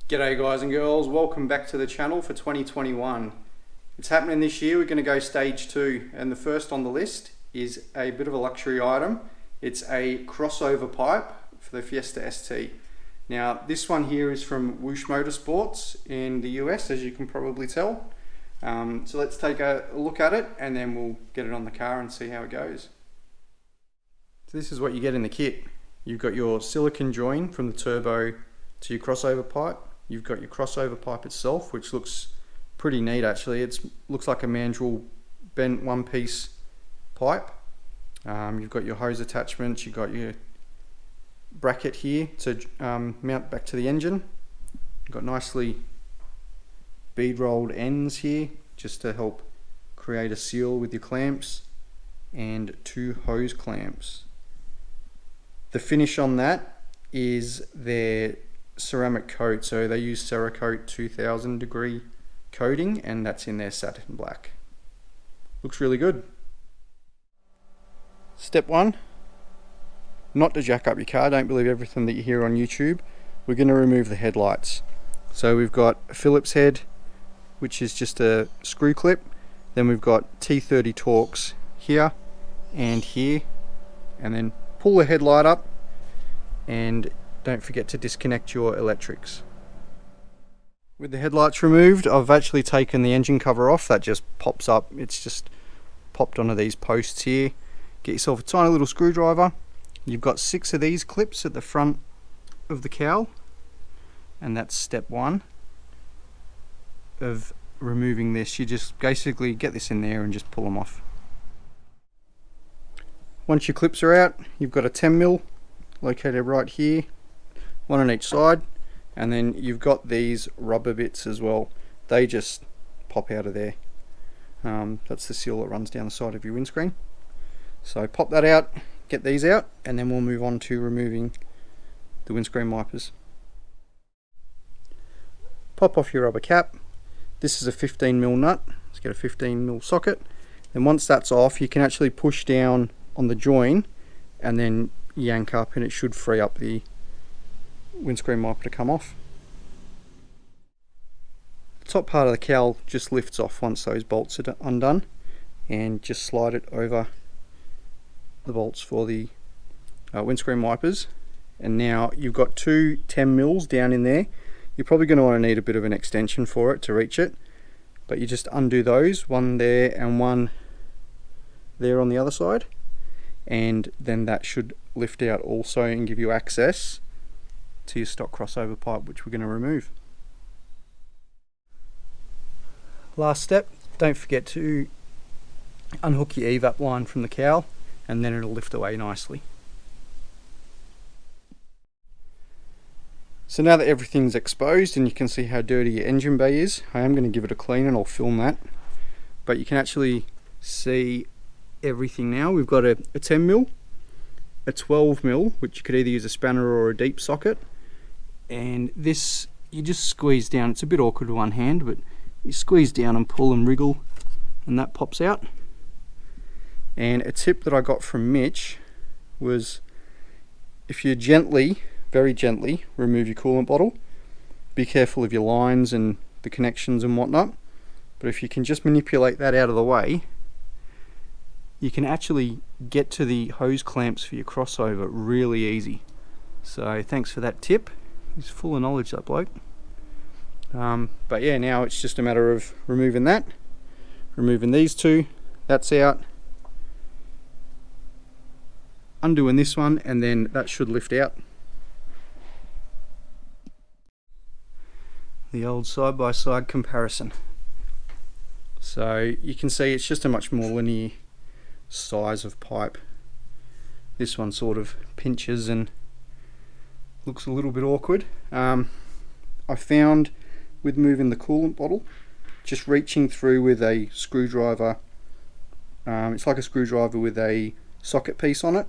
G'day guys and girls, welcome back to the channel for 2021. It's happening this year. We're going to go stage 2, and the first on the list is a bit of a luxury item. It's a crossover pipe for the Fiesta ST. Now this one here is from Whoosh Motorsports in the US, as you can probably tell. So let's take a look at it and then we'll get it on the car and see how it goes. So this is what you get in the kit. You've got your silicone join from the turbo to your crossover pipe. You've got your crossover pipe itself, which looks pretty neat actually. It looks like a mandrel bent one-piece pipe. You've got your hose attachments, you've got your bracket here to mount back to the engine. You've got nicely bead rolled ends here just to help create a seal with your clamps, and 2 hose clamps. The finish on that is their ceramic coat, so they use Cerakote 2000 degree coating, and that's in their satin black. Looks really good. Step 1, not to jack up your car. Don't believe everything that you hear on YouTube. We're going to remove the headlights. So we've got a Phillips head, which is just a screw clip. Then we've got T30 Torx here and here, and then pull the headlight up, and don't forget to disconnect your electrics. With the headlights removed, I've actually taken the engine cover off. That just pops up. It's just popped onto these posts here. Get yourself a tiny little screwdriver. You've got 6 of these clips at the front of the cowl, and that's step 1 of removing this. You just basically get this in there and just pull them off. Once your clips are out, you've got a 10mm located right here, one on each side, and then you've got these rubber bits as well. They just pop out of there. That's the seal that runs down the side of your windscreen. So pop that out, get these out, and then we'll move on to removing the windscreen wipers. Pop off your rubber cap. This is a 15mm nut. Let's get a 15mm socket. And once that's off, you can actually push down on the join and then yank up, and it should free up the windscreen wiper to come off. The top part of the cowl just lifts off once those bolts are undone, and just slide it over the bolts for the windscreen wipers. And now you've got 2 10mm down in there. You're probably going to want to need a bit of an extension for it to reach it, but you just undo those, one there and one there on the other side, and then that should lift out also and give you access to your stock crossover pipe, which we're going to remove. Last step, don't forget to unhook your evap line from the cowl, and then it'll lift away nicely. So now that everything's exposed and you can see how dirty your engine bay is, I am going to give it a clean and I'll film that. But you can actually see everything now. We've got a 10mm, a 12mm, which you could either use a spanner or a deep socket. And this, you just squeeze down. It's a bit awkward with one hand, but you squeeze down and pull and wriggle, and that pops out. And a tip that I got from Mitch was, if you gently, very gently, remove your coolant bottle, be careful of your lines and the connections and whatnot, but if you can just manipulate that out of the way, you can actually get to the hose clamps for your crossover really easy. So thanks for that tip. He's full of knowledge, that bloke. But yeah, now it's just a matter of removing that, removing these 2, that's out, undoing this one, and then that should lift out. The old side-by-side comparison. So you can see it's just a much more linear size of pipe. This one sort of pinches and looks a little bit awkward. I found with moving the coolant bottle, just reaching through with a screwdriver, it's like a screwdriver with a socket piece on it.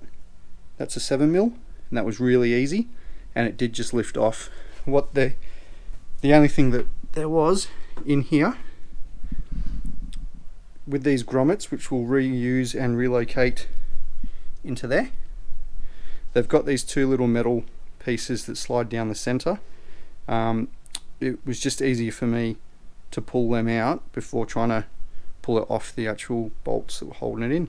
That's a 7mm, and that was really easy, and it did just lift off. What the only thing that there was in here with these grommets, which we'll reuse and relocate into there, they've got these 2 little metal pieces that slide down the center. it was just easier for me to pull them out before trying to pull it off the actual bolts that were holding it in.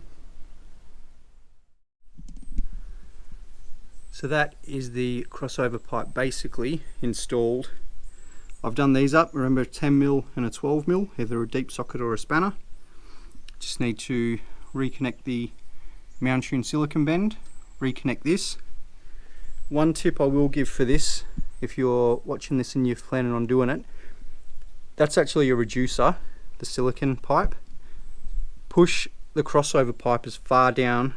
So that is the crossover pipe basically installed. I've done these up, remember, a 10mm and a 12mm, either a deep socket or a spanner. Just need to reconnect the mount tune silicone bend, reconnect this. One tip I will give for this, if you're watching this and you're planning on doing it, that's actually a reducer, the silicone pipe. Push the crossover pipe as far down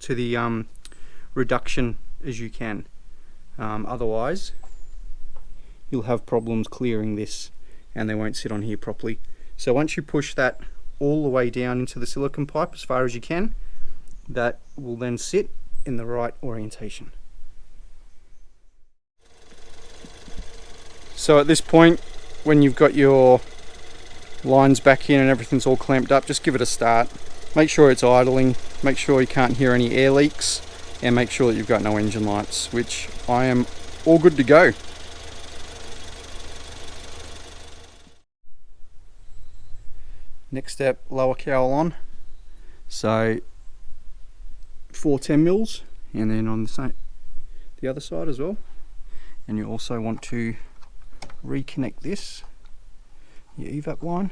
to the reduction as you can. Otherwise you'll have problems clearing this and they won't sit on here properly. So once you push that all the way down into the silicone pipe as far as you can, that will then sit in the right orientation. So at this point, when you've got your lines back in and everything's all clamped up, just give it a start. Make sure it's idling, make sure you can't hear any air leaks, and make sure that you've got no engine lights, which I am all good to go. Next step, lower cowl on. So 4 10mm, and then on the other side as well. And you also want to reconnect this, your evap line.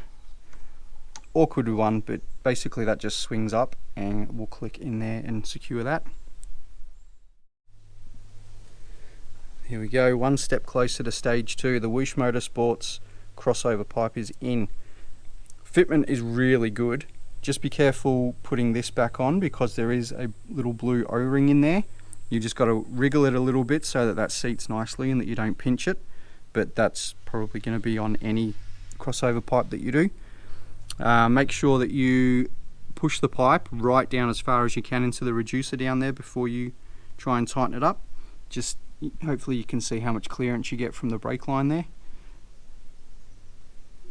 Awkward one, but basically that just swings up and we'll click in there and secure that. Here we go, one step closer to stage 2. The Whoosh Motorsports crossover pipe is in. Fitment is really good. Just be careful putting this back on because there is a little blue O-ring in there. You just got to wriggle it a little bit so that that seats nicely and that you don't pinch it. But that's probably going to be on any crossover pipe that you do. Make sure that you push the pipe right down as far as you can into the reducer down there before you try and tighten it up. Just hopefully you can see how much clearance you get from the brake line there.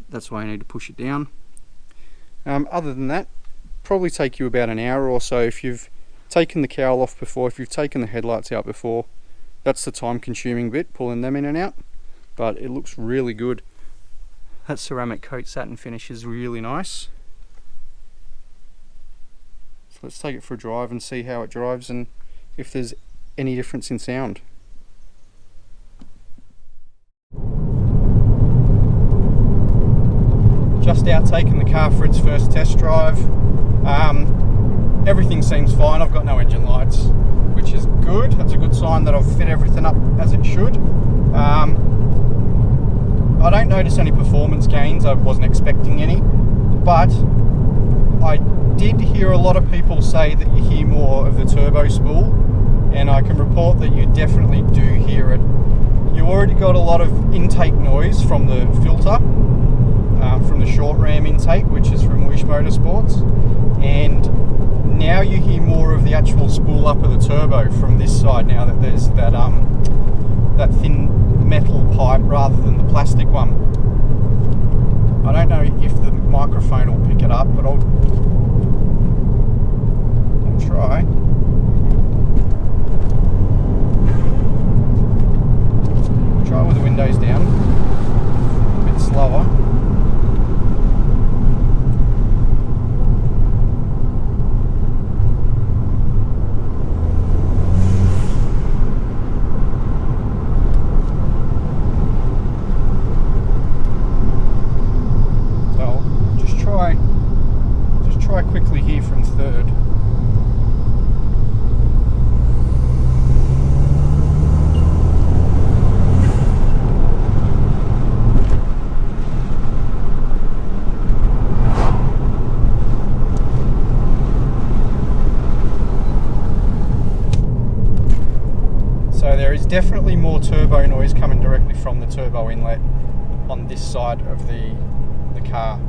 That's why I need to push it down. Other than that, probably take you about an hour or so. If you've taken the cowl off before, if you've taken the headlights out before, that's the time consuming bit, pulling them in and out. But it looks really good. That ceramic coat satin finish is really nice. So let's take it for a drive and see how it drives and if there's any difference in sound. Just out taking the car for its first test drive. Everything seems fine. I've got no engine lights, which is good. That's a good sign that I've fit everything up as it should. I don't notice any performance gains. I wasn't expecting any, but I did hear a lot of people say that you hear more of the turbo spool, and I can report that you definitely do hear it. You already got a lot of intake noise from the filter, from the short ram intake, which is from Whoosh Motorsports, and now you hear more of the actual spool up of the turbo from this side now that there's that that thin metal pipe rather than the plastic one. I don't know if the microphone will pick it up, but I'll try. Try with the windows down, a bit slower. Quickly here from third. So there is definitely more turbo noise coming directly from the turbo inlet on this side of the car.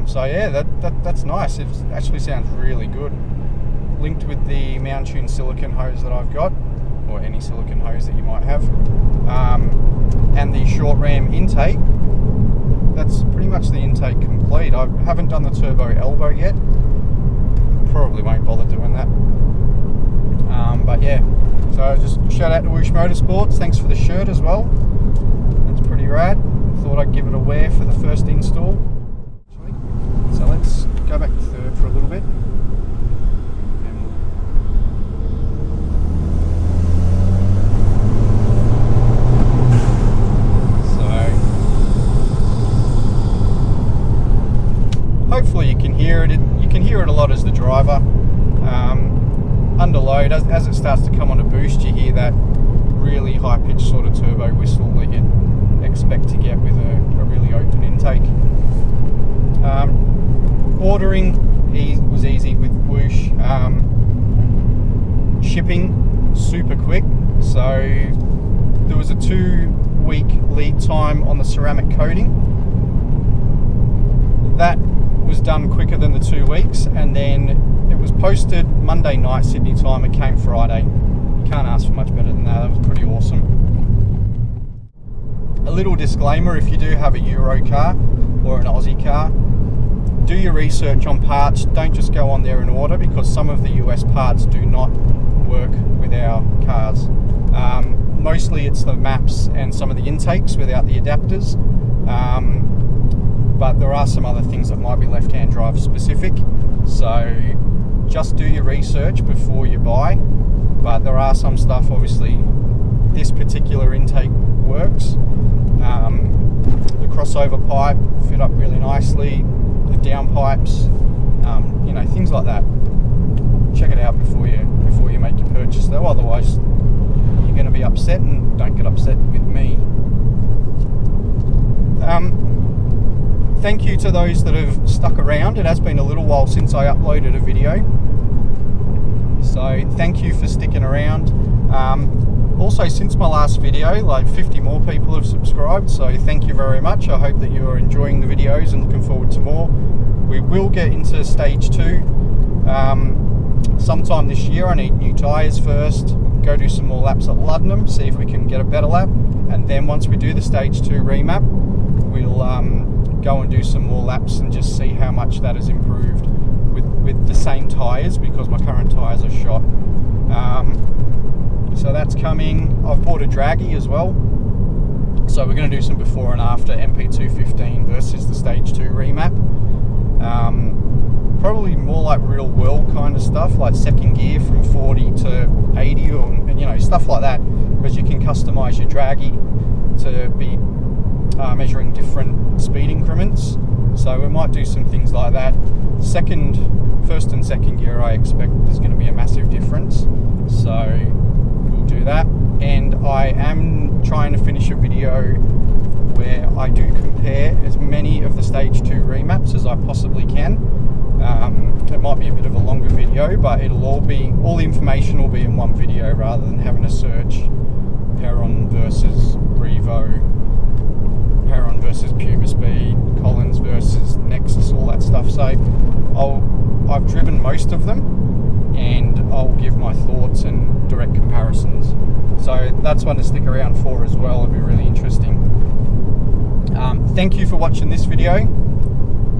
So yeah, that's nice. It actually sounds really good. Linked with the mount tune silicone hose that I've got, or any silicone hose that you might have, and the short ram intake. That's pretty much the intake complete. I haven't done the turbo elbow yet. Probably won't bother doing that. But yeah, so just shout out to Whoosh Motorsports. Thanks for the shirt as well. That's pretty pretty rad. Thought I'd give it a wear for the first install. So let's go back to third for a little bit. Hopefully you can hear it. You can hear it a lot as the driver. Under load, as it starts to come on a boost, you hear that really high-pitched sort of turbo whistle that you'd expect to get with a really open intake. Ordering was easy with Whoosh. Shipping, super quick. So there was a 2-week lead time on the ceramic coating. That was done quicker than the 2 weeks, and then it was posted Monday night Sydney time. It came Friday. You can't ask for much better than that. That was pretty awesome. A little disclaimer: if you do have a Euro car or an Aussie car, do your research on parts. Don't just go on there and order, because some of the US parts do not work with our cars. Mostly it's the maps and some of the intakes without the adapters. But there are some other things that might be left-hand drive specific, so just do your research before you buy. But there are some stuff, obviously this particular intake works. The crossover pipe fit up really nicely, the downpipes, you know, things like that. Check it out before you make your purchase though, otherwise you're going to be upset, and don't get upset with me. Thank you to those that have stuck around. It has been a little while since I uploaded a video, so thank you for sticking around. Also, since my last video, like 50 more people have subscribed, so thank you very much. I hope that you are enjoying the videos and looking forward to more. We will get into stage 2 sometime this year. I need new tyres first, go do some more laps at Luddenham, see if we can get a better lap, and then once we do the stage 2 remap, we'll go and do some more laps and just see how much that has improved with the same tyres, because my current tyres are shot. So that's coming. I've bought a draggy as well, so we're going to do some before and after MP215 versus the stage 2 remap. Probably more like real world kind of stuff, like second gear from 40 to 80, and you know, stuff like that, because you can customize your draggy to be measuring different speed increments. So we might do some things like that. First and second gear, I expect there's going to be a massive difference, so we'll do that. And I am trying to finish a video where I do compare as many of the stage 2 remaps as I possibly can. It might be a bit of a longer video, but all the information will be in one video rather than having to search Perron versus Revo, Perron versus Puma Speed, Collins versus Nexus, all that stuff. So I've driven most of them, and I'll give my thoughts and direct comparisons. So that's one to stick around for as well. It'll be really interesting. Thank you for watching this video.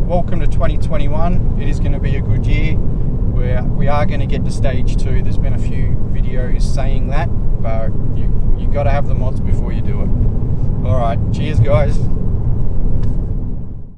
Welcome to 2021. It is going to be a good year. We are going to get to stage 2. There's been a few videos saying that, but you got to have the mods before you do it. All right, cheers guys.